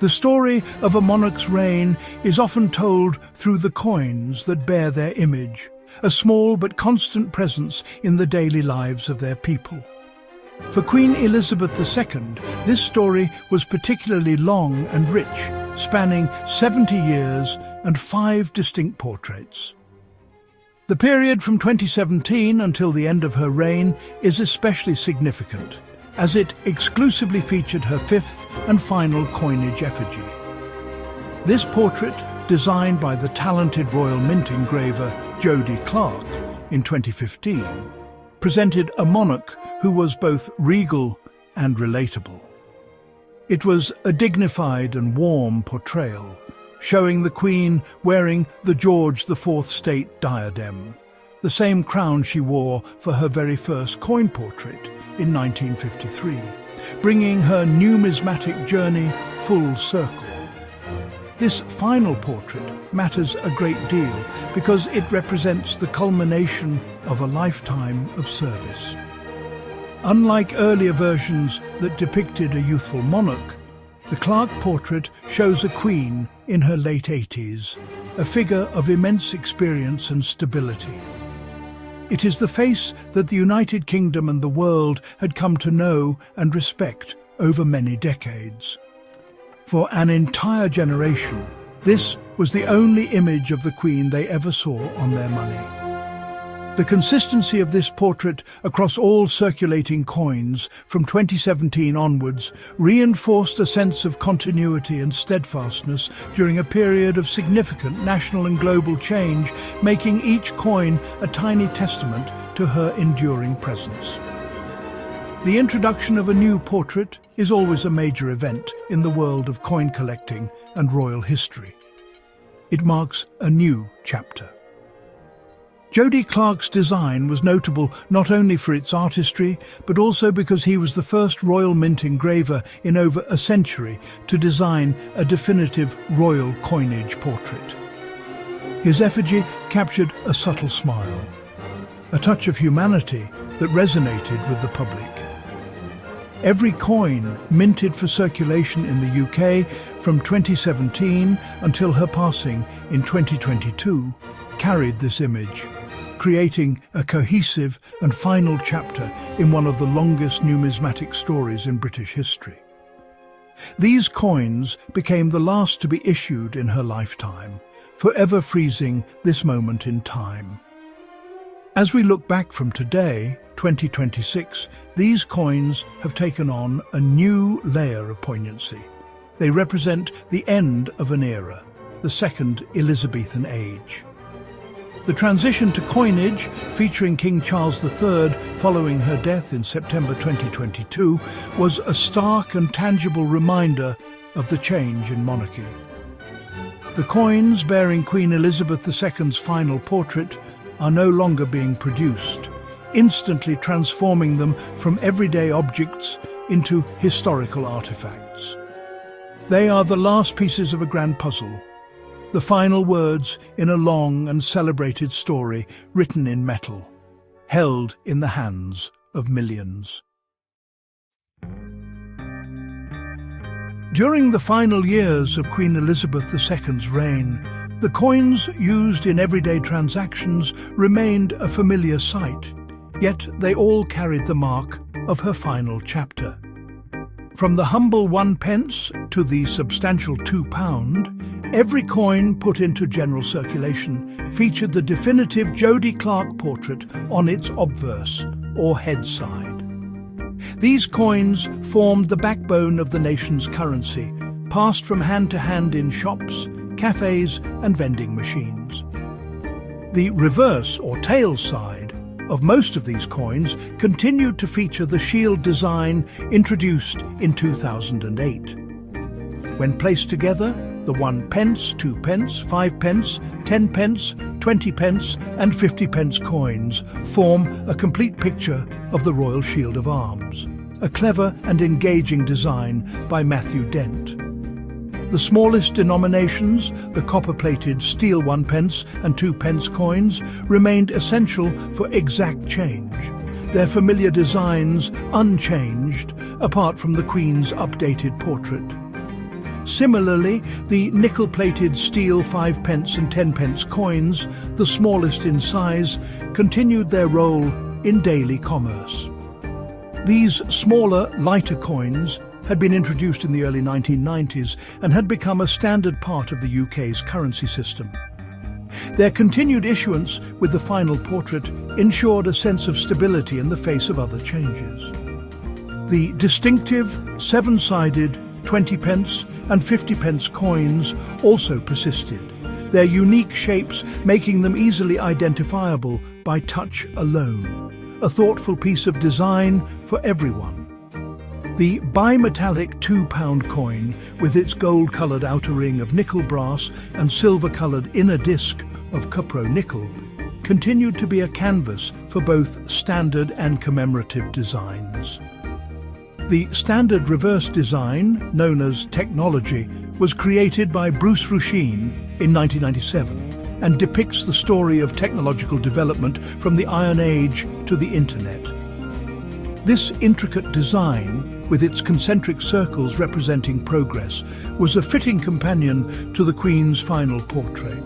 The story of a monarch's reign is often told through the coins that bear their image, a small but constant presence in the daily lives of their people. For Queen Elizabeth II, this story was particularly long and rich, spanning 70 years and 5 distinct portraits. The period from 2017 until the end of her reign is especially significant, as it exclusively featured her 5th and final coinage effigy. This portrait, designed by the talented Royal Mint engraver Jody Clark in 2015, presented a monarch who was both regal and relatable. It was a dignified and warm portrayal, showing the Queen wearing the George IV state diadem, the same crown she wore for her very first coin portrait in 1953, bringing her numismatic journey full circle. This final portrait matters a great deal because it represents the culmination of a lifetime of service. Unlike earlier versions that depicted a youthful monarch, the Clark portrait shows a queen in her late 80s, a figure of immense experience and stability. It is the face that the United Kingdom and the world had come to know and respect over many decades. For an entire generation, this was the only image of the Queen they ever saw on their money. The consistency of this portrait across all circulating coins from 2017 onwards reinforced a sense of continuity and steadfastness during a period of significant national and global change, making each coin a tiny testament to her enduring presence. The introduction of a new portrait is always a major event in the world of coin collecting and royal history. It marks a new chapter. Jody Clark's design was notable not only for its artistry, but also because he was the first Royal Mint engraver in over a century to design a definitive royal coinage portrait. His effigy captured a subtle smile, a touch of humanity that resonated with the public. Every coin minted for circulation in the UK from 2017 until her passing in 2022 carried this image, creating a cohesive and final chapter in one of the longest numismatic stories in British history. These coins became the last to be issued in her lifetime, forever freezing this moment in time. As we look back from today, 2026, these coins have taken on a new layer of poignancy. They represent the end of an era, the Second Elizabethan Age. The transition to coinage, featuring King Charles III following her death in September 2022, was a stark and tangible reminder of the change in monarchy. The coins bearing Queen Elizabeth II's final portrait are no longer being produced, instantly transforming them from everyday objects into historical artifacts. They are the last pieces of a grand puzzle, the final words in a long and celebrated story written in metal, held in the hands of millions. During the final years of Queen Elizabeth II's reign, the coins used in everyday transactions remained a familiar sight, yet they all carried the mark of her final chapter. From the humble 1 pence to the substantial £2, every coin put into general circulation featured the definitive Jody Clark portrait on its obverse, or head side. These coins formed the backbone of the nation's currency, passed from hand to hand in shops, cafes and vending machines. The reverse, or tail side, of most of these coins continued to feature the shield design introduced in 2008. When placed together, the 1 pence, 2 pence, 5 pence, 10 pence, 20 pence and 50 pence coins form a complete picture of the Royal Shield of Arms, a clever and engaging design by Matthew Dent. The smallest denominations, the copper-plated steel 1 pence and 2 pence coins, remained essential for exact change, their familiar designs unchanged apart from the Queen's updated portrait. Similarly, the nickel-plated steel 5p and 10p coins, the smallest in size, continued their role in daily commerce. These smaller, lighter coins had been introduced in the early 1990s and had become a standard part of the UK's currency system. Their continued issuance with the final portrait ensured a sense of stability in the face of other changes. The distinctive, seven-sided 20p and 50p coins also persisted, their unique shapes making them easily identifiable by touch alone, a thoughtful piece of design for everyone. The bimetallic £2 coin, with its gold-coloured outer ring of nickel brass and silver-coloured inner disc of cupro-nickel, continued to be a canvas for both standard and commemorative designs. The standard reverse design, known as technology, was created by Bruce Rushin in 1997 and depicts the story of technological development from the Iron Age to the Internet. This intricate design, with its concentric circles representing progress, was a fitting companion to the Queen's final portrait,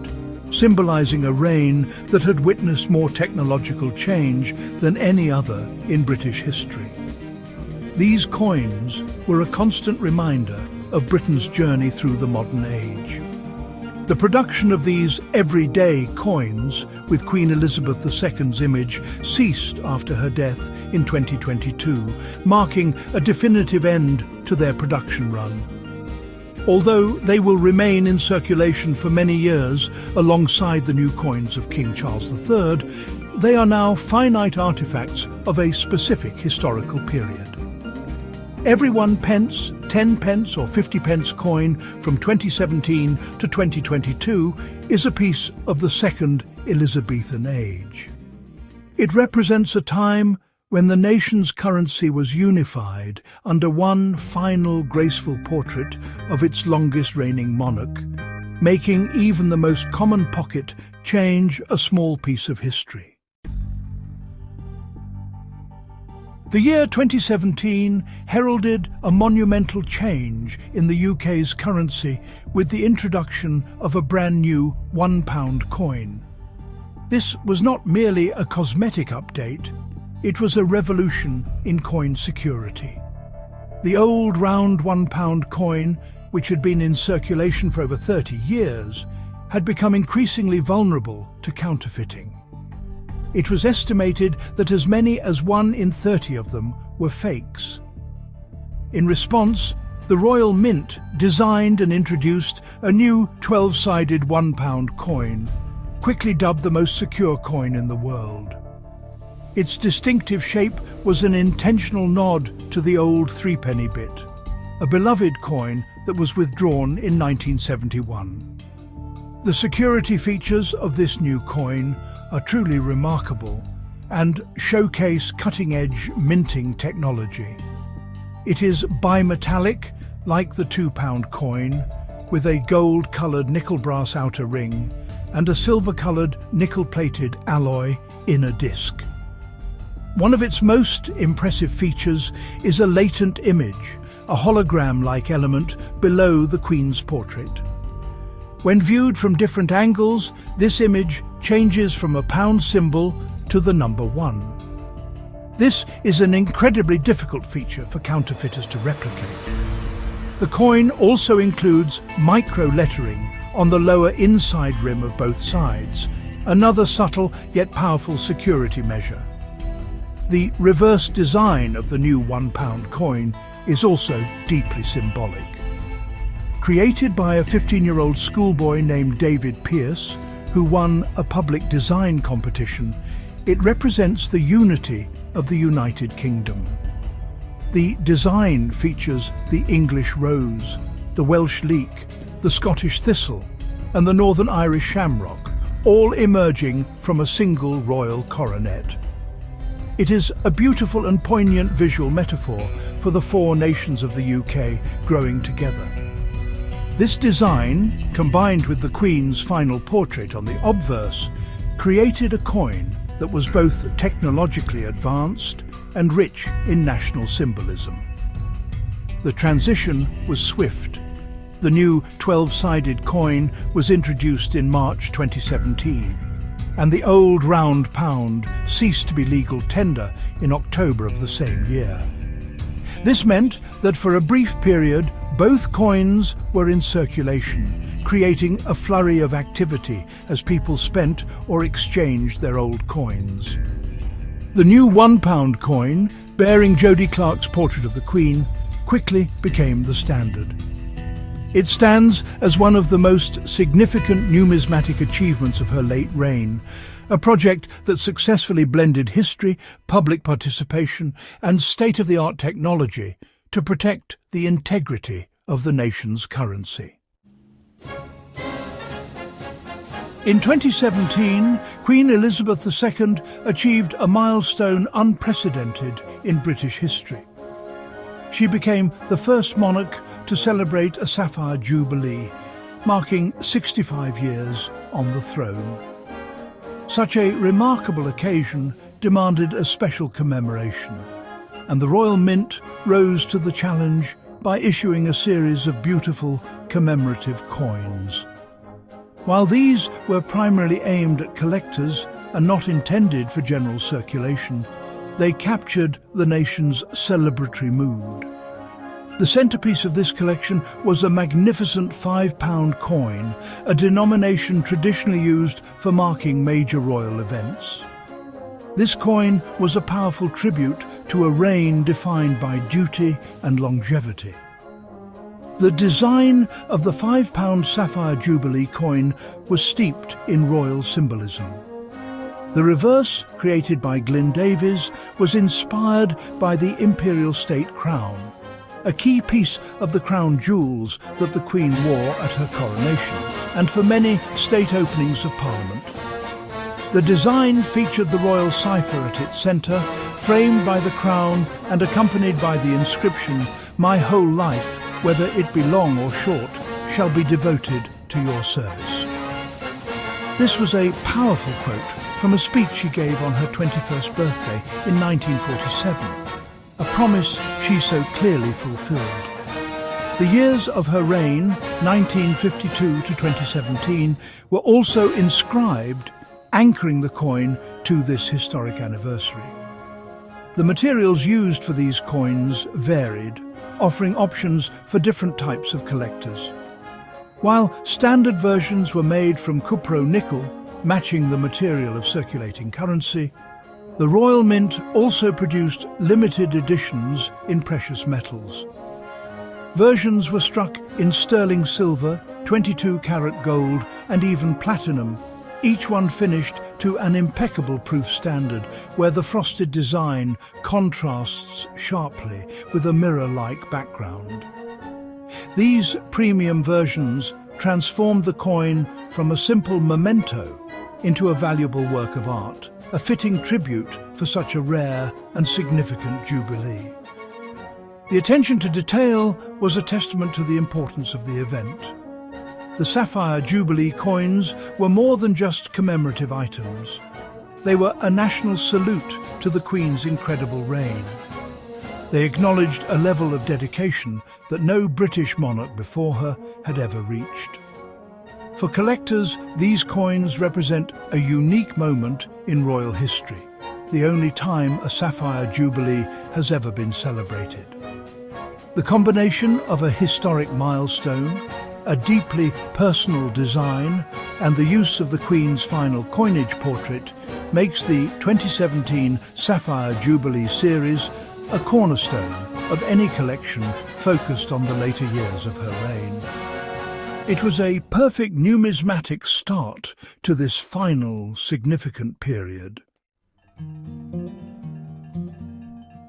symbolising a reign that had witnessed more technological change than any other in British history. These coins were a constant reminder of Britain's journey through the modern age. The production of these everyday coins with Queen Elizabeth II's image ceased after her death in 2022, marking a definitive end to their production run. Although they will remain in circulation for many years alongside the new coins of King Charles III, they are now finite artifacts of a specific historical period. Every 1p, 10p or 50p coin from 2017 to 2022 is a piece of the second Elizabethan age. It represents a time when the nation's currency was unified under one final graceful portrait of its longest reigning monarch, making even the most common pocket change a small piece of history. The year 2017 heralded a monumental change in the UK's currency with the introduction of a brand new £1 coin. This was not merely a cosmetic update, it was a revolution in coin security. The old round £1 coin, which had been in circulation for over 30 years, had become increasingly vulnerable to counterfeiting. It was estimated that as many as 1 in 30 of them were fakes. In response, the Royal Mint designed and introduced a new 12-sided £1 coin, quickly dubbed the most secure coin in the world. Its distinctive shape was an intentional nod to the old threepenny bit, a beloved coin that was withdrawn in 1971. The security features of this new coin are truly remarkable and showcase cutting-edge minting technology. It is bimetallic, like the £2 coin, with a gold-coloured nickel brass outer ring and a silver-coloured nickel-plated alloy inner disc. One of its most impressive features is a latent image, a hologram-like element below the Queen's portrait. When viewed from different angles, this image changes from a pound symbol to the number 1. This is an incredibly difficult feature for counterfeiters to replicate. The coin also includes micro-lettering on the lower inside rim of both sides, another subtle yet powerful security measure. The reverse design of the new £1 coin is also deeply symbolic. Created by a 15-year-old schoolboy named David Pearce, who won a public design competition, it represents the unity of the United Kingdom. The design features the English rose, the Welsh leek, the Scottish thistle, and the Northern Irish shamrock, all emerging from a single royal coronet. It is a beautiful and poignant visual metaphor for the 4 nations of the UK growing together. This design, combined with the Queen's final portrait on the obverse, created a coin that was both technologically advanced and rich in national symbolism. The transition was swift. The new 12-sided coin was introduced in March 2017, and the old round pound ceased to be legal tender in October of the same year. This meant that for a brief period, both coins were in circulation, creating a flurry of activity as people spent or exchanged their old coins. The new £1 coin, bearing Jodie Clark's portrait of the Queen, quickly became the standard. It stands as one of the most significant numismatic achievements of her late reign, a project that successfully blended history, public participation, and state-of-the-art technology to protect the integrity of the nation's currency. In 2017, Queen Elizabeth II achieved a milestone unprecedented in British history. She became the first monarch to celebrate a sapphire jubilee, marking 65 years on the throne. Such a remarkable occasion demanded a special commemoration, and the Royal Mint rose to the challenge by issuing a series of beautiful commemorative coins. While these were primarily aimed at collectors and not intended for general circulation, they captured the nation's celebratory mood. The centerpiece of this collection was a magnificent £5 coin, a denomination traditionally used for marking major royal events. This coin was a powerful tribute to a reign defined by duty and longevity. The design of the £5 sapphire jubilee coin was steeped in royal symbolism. The reverse, created by Glyn Davies, was inspired by the imperial state crown, a key piece of the crown jewels that the Queen wore at her coronation and for many state openings of Parliament. The design featured the royal cipher at its centre, framed by the crown and accompanied by the inscription, "My whole life, whether it be long or short, shall be devoted to your service." This was a powerful quote from a speech she gave on her 21st birthday in 1947, a promise she so clearly fulfilled. The years of her reign, 1952 to 2017, were also inscribed, anchoring the coin to this historic anniversary. The materials used for these coins varied, offering options for different types of collectors. While standard versions were made from cupro-nickel, matching the material of circulating currency, the Royal Mint also produced limited editions in precious metals. Versions were struck in sterling silver, 22-carat gold, and even platinum, each one finished to an impeccable proof standard where the frosted design contrasts sharply with a mirror-like background. These premium versions transformed the coin from a simple memento into a valuable work of art, a fitting tribute for such a rare and significant jubilee. The attention to detail was a testament to the importance of the event. The Sapphire Jubilee coins were more than just commemorative items. They were a national salute to the Queen's incredible reign. They acknowledged a level of dedication that no British monarch before her had ever reached. For collectors, these coins represent a unique moment in royal history, the only time a Sapphire Jubilee has ever been celebrated. The combination of a historic milestone, a deeply personal design, and the use of the Queen's final coinage portrait makes the 2017 Sapphire Jubilee series a cornerstone of any collection focused on the later years of her reign. It was a perfect numismatic start to this final significant period.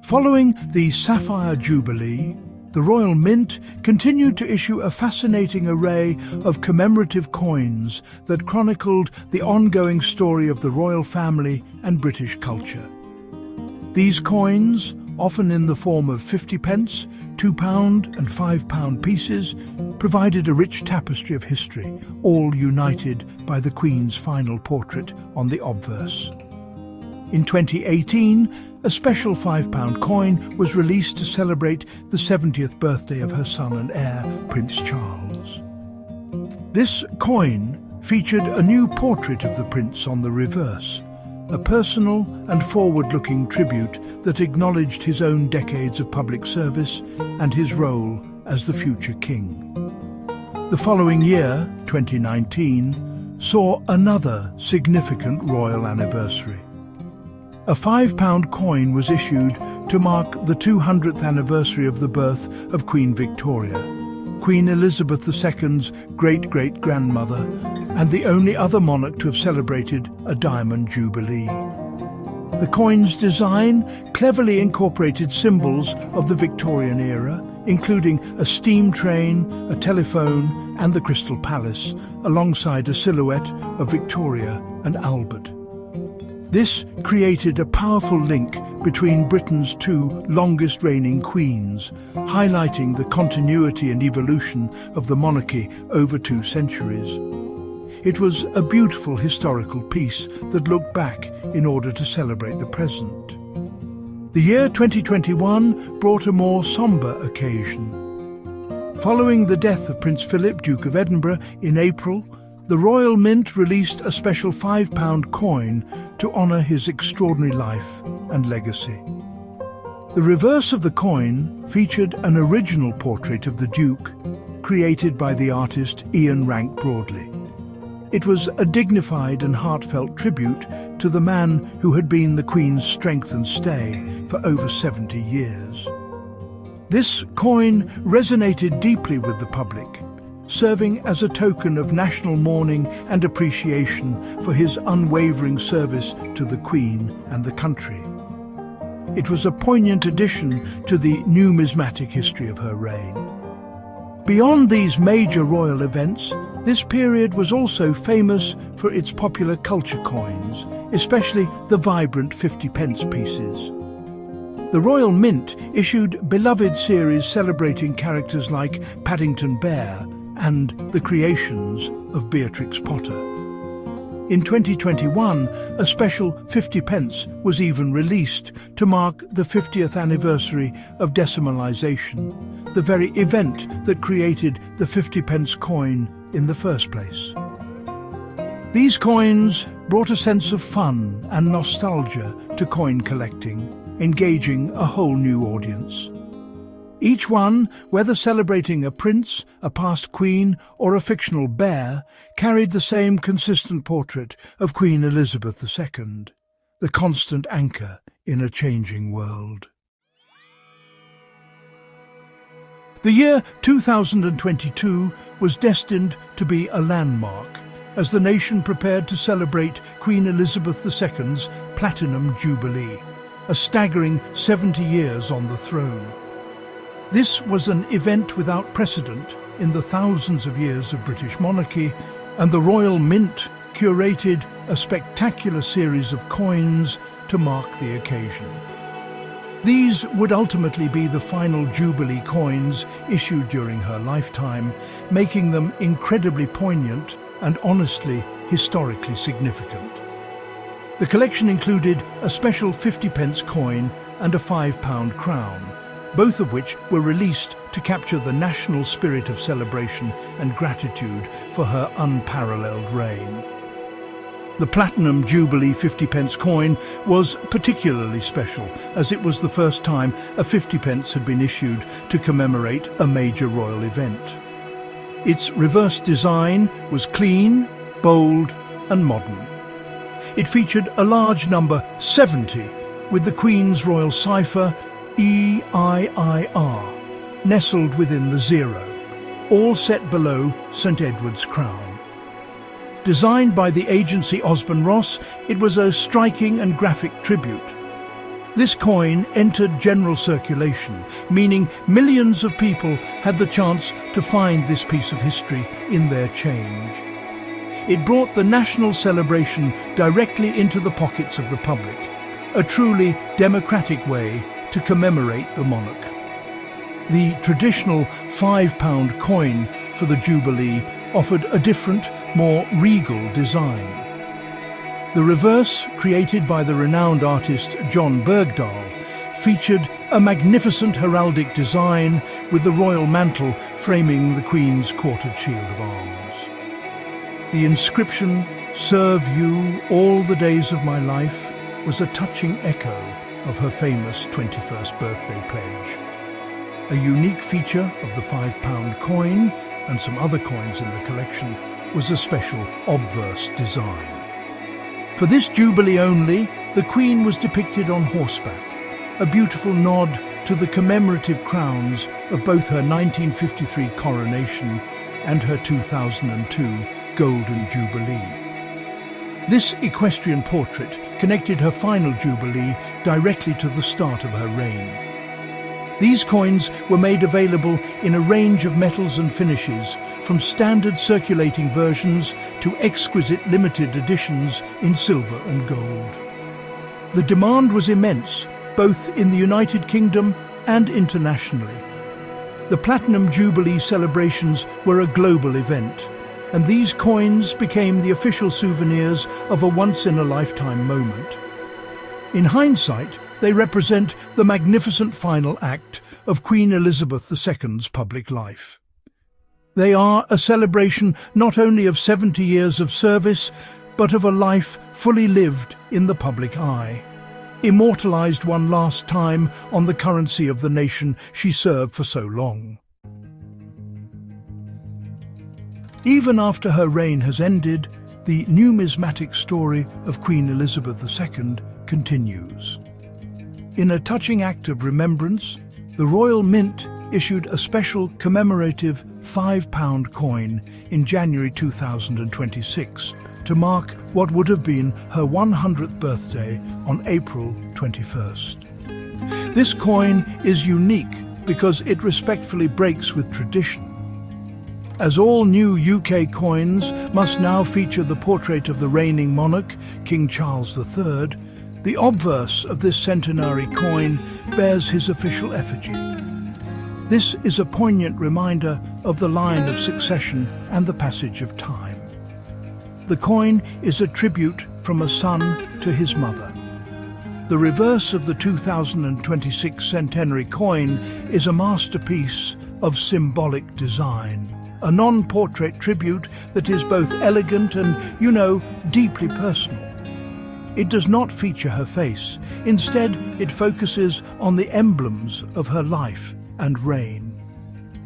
Following the Sapphire Jubilee, the Royal Mint continued to issue a fascinating array of commemorative coins that chronicled the ongoing story of the royal family and British culture. These coins, often in the form of 50p, £2 and £5 pieces, provided a rich tapestry of history, all united by the Queen's final portrait on the obverse. In 2018, a special £5 coin was released to celebrate the 70th birthday of her son and heir, Prince Charles. This coin featured a new portrait of the prince on the reverse, a personal and forward-looking tribute that acknowledged his own decades of public service and his role as the future king. The following year, 2019, saw another significant royal anniversary. A £5 coin was issued to mark the 200th anniversary of the birth of Queen Victoria, Queen Elizabeth II's great-great-grandmother, and the only other monarch to have celebrated a diamond jubilee. The coin's design cleverly incorporated symbols of the Victorian era, including a steam train, a telephone, and the Crystal Palace, alongside a silhouette of Victoria and Albert. This created a powerful link between Britain's two longest reigning queens, highlighting the continuity and evolution of the monarchy over 2 centuries. It was a beautiful historical piece that looked back in order to celebrate the present. The year 2021 brought a more sombre occasion. Following the death of Prince Philip, Duke of Edinburgh, in April, the Royal Mint released a special £5 coin to honour his extraordinary life and legacy. The reverse of the coin featured an original portrait of the Duke, created by the artist Ian Rank Broadley. It was a dignified and heartfelt tribute to the man who had been the Queen's strength and stay for over 70 years. This coin resonated deeply with the public, serving as a token of national mourning and appreciation for his unwavering service to the Queen and the country. It was a poignant addition to the numismatic history of her reign. Beyond these major royal events, this period was also famous for its popular culture coins, especially the vibrant 50-pence pieces. The Royal Mint issued beloved series celebrating characters like Paddington Bear and the creations of Beatrix Potter. In 2021, a special 50-pence was even released to mark the 50th anniversary of decimalisation, the very event that created the 50-pence coin in the first place. These coins brought a sense of fun and nostalgia to coin collecting, engaging a whole new audience. Each one, whether celebrating a prince, a past queen, or a fictional bear, carried the same consistent portrait of Queen Elizabeth II, the constant anchor in a changing world. The year 2022 was destined to be a landmark as the nation prepared to celebrate Queen Elizabeth II's Platinum Jubilee, a staggering 70 years on the throne. This was an event without precedent in the thousands of years of British monarchy, and the Royal Mint curated a spectacular series of coins to mark the occasion. These would ultimately be the final Jubilee coins issued during her lifetime, making them incredibly poignant and honestly historically significant. The collection included a special 50-pence coin and a £5 crown, both of which were released to capture the national spirit of celebration and gratitude for her unparalleled reign. The Platinum Jubilee 50-pence coin was particularly special, as it was the first time a 50-pence had been issued to commemorate a major royal event. Its reverse design was clean, bold, and modern. It featured a large number 70 with the Queen's royal cipher EIIR nestled within the 0, all set below St Edward's crown. Designed by the agency Osborne Ross, it was a striking and graphic tribute. This coin entered general circulation, meaning millions of people had the chance to find this piece of history in their change. It brought the national celebration directly into the pockets of the public, a truly democratic way to commemorate the monarch. The traditional £5 coin for the Jubilee offered a different, more regal design. The reverse, created by the renowned artist John Bergdahl, featured a magnificent heraldic design with the royal mantle framing the Queen's quartered shield of arms. The inscription, "Serve you all the days of my life," was a touching echo of her famous 21st birthday pledge. A unique feature of the £5 coin and some other coins in the collection was a special obverse design. For this jubilee only, the Queen was depicted on horseback, a beautiful nod to the commemorative crowns of both her 1953 coronation and her 2002 Golden Jubilee. This equestrian portrait connected her final jubilee directly to the start of her reign. These coins were made available in a range of metals and finishes, from standard circulating versions to exquisite limited editions in silver and gold. The demand was immense, both in the United Kingdom and internationally. The Platinum Jubilee celebrations were a global event, and these coins became the official souvenirs of a once-in-a-lifetime moment. In hindsight, they represent the magnificent final act of Queen Elizabeth II's public life. They are a celebration not only of 70 years of service, but of a life fully lived in the public eye, immortalized one last time on the currency of the nation she served for so long. Even after her reign has ended, the numismatic story of Queen Elizabeth II continues. In a touching act of remembrance, the Royal Mint issued a special commemorative £5 coin in January 2026 to mark what would have been her 100th birthday on April 21st. This coin is unique because it respectfully breaks with tradition. As all new UK coins must now feature the portrait of the reigning monarch, King Charles III, the obverse of this centenary coin bears his official effigy. This is a poignant reminder of the line of succession and the passage of time. The coin is a tribute from a son to his mother. The reverse of the 2026 centenary coin is a masterpiece of symbolic design, a non-portrait tribute that is both elegant and, deeply personal. It does not feature her face. Instead, it focuses on the emblems of her life and reign.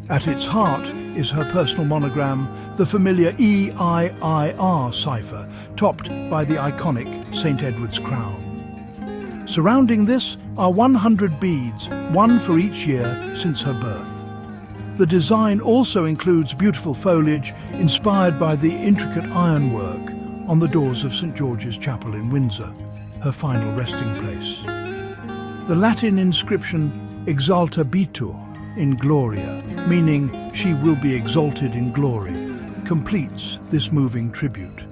At its heart is her personal monogram, the familiar EIIR cipher, topped by the iconic St. Edward's crown. Surrounding this are 100 beads, one for each year since her birth. The design also includes beautiful foliage inspired by the intricate ironwork on the doors of St. George's Chapel in Windsor, her final resting place. The Latin inscription Exaltabitur in Gloria, meaning she will be exalted in glory, completes this moving tribute.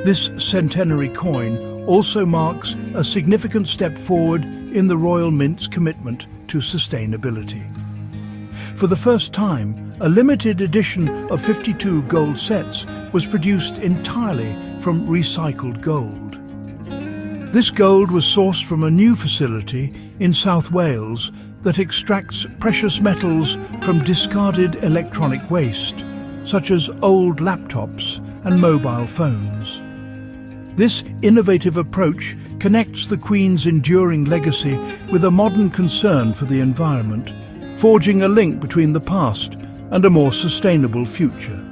This centenary coin also marks a significant step forward in the Royal Mint's commitment to sustainability. For the first time, a limited edition of 52 gold sets was produced entirely from recycled gold. This gold was sourced from a new facility in South Wales that extracts precious metals from discarded electronic waste, such as old laptops and mobile phones. This innovative approach connects the Queen's enduring legacy with a modern concern for the environment, forging a link between the past and a more sustainable future.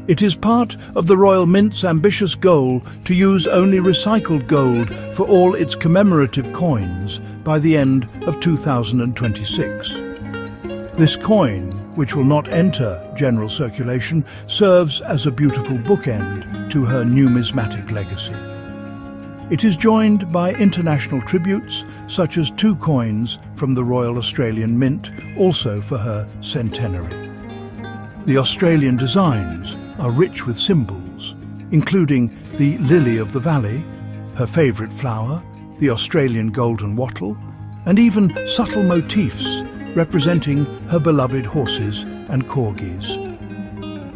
It is part of the Royal Mint's ambitious goal to use only recycled gold for all its commemorative coins by the end of 2026. This coin, which will not enter general circulation, serves as a beautiful bookend to her numismatic legacy. It is joined by international tributes, such as 2 coins from the Royal Australian Mint, also for her centenary. The Australian designs are rich with symbols, including the lily of the valley, her favourite flower, the Australian golden wattle, and even subtle motifs representing her beloved horses and corgis.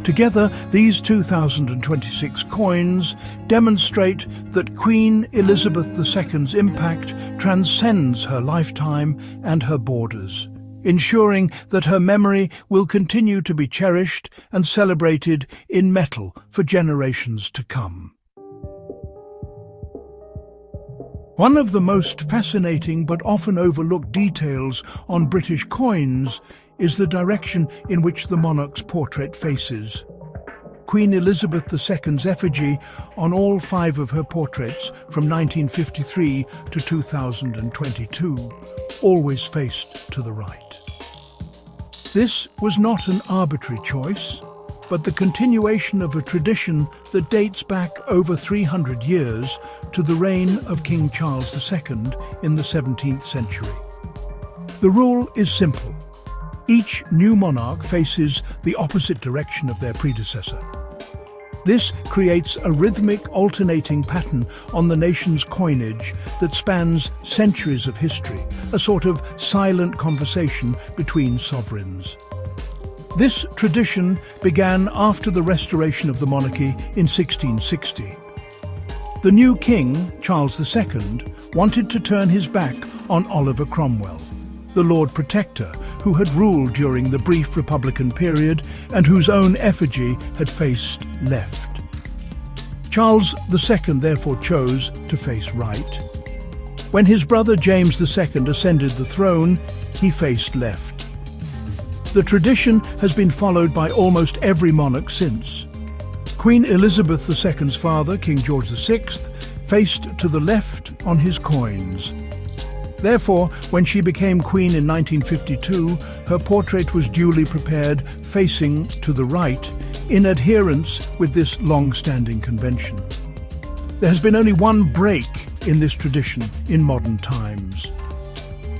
Together, these 2026 coins demonstrate that Queen Elizabeth II's impact transcends her lifetime and her borders, ensuring that her memory will continue to be cherished and celebrated in metal for generations to come. One of the most fascinating but often overlooked details on British coins is the direction in which the monarch's portrait faces. Queen Elizabeth II's effigy on all 5 of her portraits from 1953 to 2022 always faced to the right. This was not an arbitrary choice, but the continuation of a tradition that dates back over 300 years to the reign of King Charles II in the 17th century. The rule is simple. Each new monarch faces the opposite direction of their predecessor. This creates a rhythmic alternating pattern on the nation's coinage that spans centuries of history, a sort of silent conversation between sovereigns. This tradition began after the restoration of the monarchy in 1660. The new king, Charles II, wanted to turn his back on Oliver Cromwell, the Lord Protector, who had ruled during the brief Republican period and whose own effigy had faced left. Charles II therefore chose to face right. When his brother James II ascended the throne, he faced left. The tradition has been followed by almost every monarch since. Queen Elizabeth II's father, King George VI, faced to the left on his coins. Therefore, when she became queen in 1952, her portrait was duly prepared facing to the right, in adherence with this long-standing convention. There has been only one break in this tradition in modern times.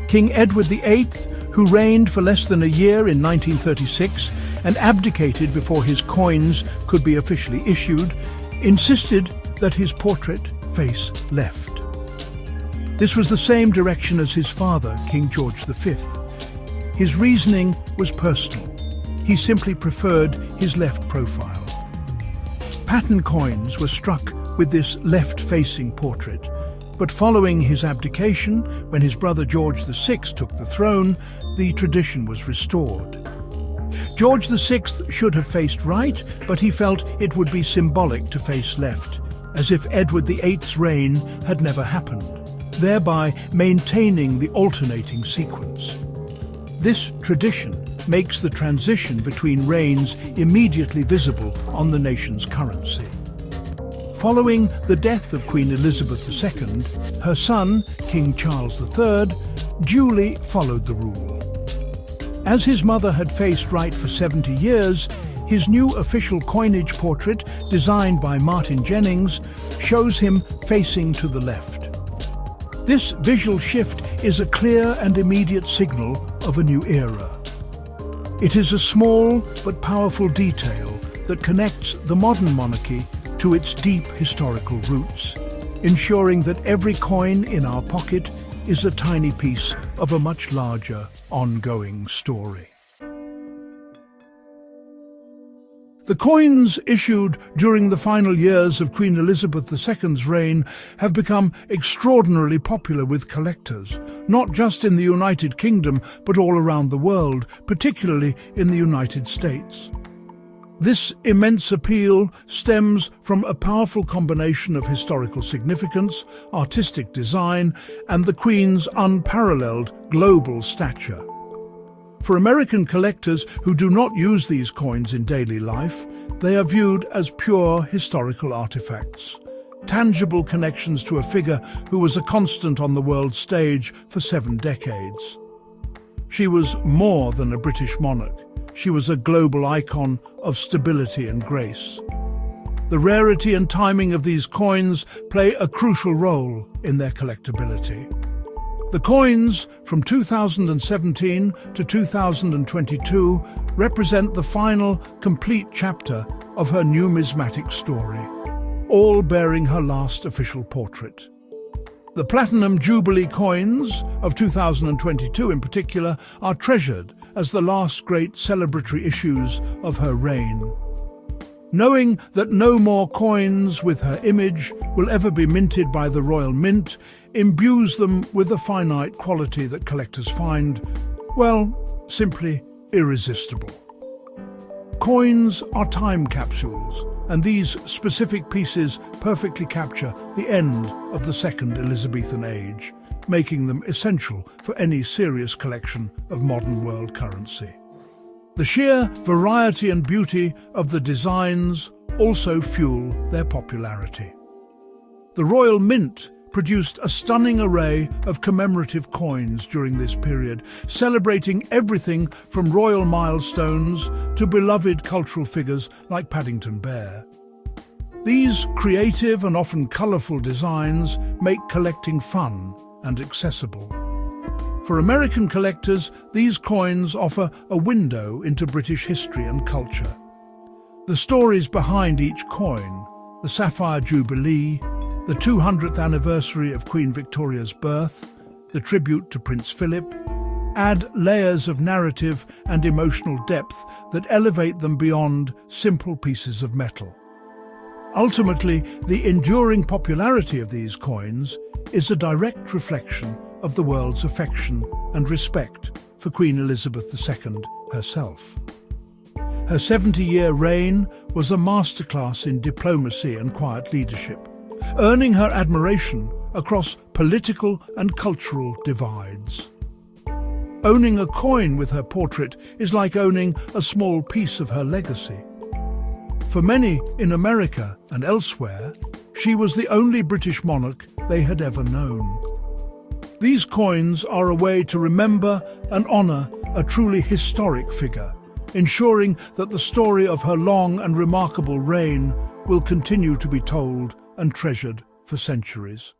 King Edward VIII, who reigned for less than a year in 1936 and abdicated before his coins could be officially issued, insisted that his portrait face left. This was the same direction as his father, King George V. His reasoning was personal. He simply preferred his left profile. Pattern coins were struck with this left-facing portrait, but following his abdication, when his brother George VI took the throne, the tradition was restored. George VI should have faced right, but he felt it would be symbolic to face left, as if Edward VIII's reign had never happened, thereby maintaining the alternating sequence. This tradition makes the transition between reigns immediately visible on the nation's currency. Following the death of Queen Elizabeth II, her son, King Charles III, duly followed the rule. As his mother had faced right for 70 years, his new official coinage portrait, designed by Martin Jennings, shows him facing to the left. This visual shift is a clear and immediate signal of a new era. It is a small but powerful detail that connects the modern monarchy to its deep historical roots, ensuring that every coin in our pocket is a tiny piece of a much larger, ongoing story. The coins issued during the final years of Queen Elizabeth II's reign have become extraordinarily popular with collectors, not just in the United Kingdom but all around the world, particularly in the United States. This immense appeal stems from a powerful combination of historical significance, artistic design, and the Queen's unparalleled global stature. For American collectors who do not use these coins in daily life, they are viewed as pure historical artifacts, tangible connections to a figure who was a constant on the world stage for 7 decades. She was more than a British monarch. She was a global icon of stability and grace. The rarity and timing of these coins play a crucial role in their collectability. The coins from 2017 to 2022 represent the final, complete chapter of her numismatic story, all bearing her last official portrait. The Platinum Jubilee coins of 2022 in particular are treasured as the last great celebratory issues of her reign. Knowing that no more coins with her image will ever be minted by the Royal Mint imbues them with a finite quality that collectors find, well, simply irresistible. Coins are time capsules, and these specific pieces perfectly capture the end of the Second Elizabethan Age, making them essential for any serious collection of modern world currency. The sheer variety and beauty of the designs also fuel their popularity. The Royal Mint produced a stunning array of commemorative coins during this period, celebrating everything from royal milestones to beloved cultural figures like Paddington Bear. These creative and often colourful designs make collecting fun and accessible. For American collectors, these coins offer a window into British history and culture. The stories behind each coin, the Sapphire Jubilee, the 200th anniversary of Queen Victoria's birth, the tribute to Prince Philip, add layers of narrative and emotional depth that elevate them beyond simple pieces of metal. Ultimately, the enduring popularity of these coins is a direct reflection of the world's affection and respect for Queen Elizabeth II herself. Her 70-year reign was a masterclass in diplomacy and quiet leadership, earning her admiration across political and cultural divides. Owning a coin with her portrait is like owning a small piece of her legacy. For many in America and elsewhere, she was the only British monarch they had ever known. These coins are a way to remember and honour a truly historic figure, ensuring that the story of her long and remarkable reign will continue to be told and treasured for centuries.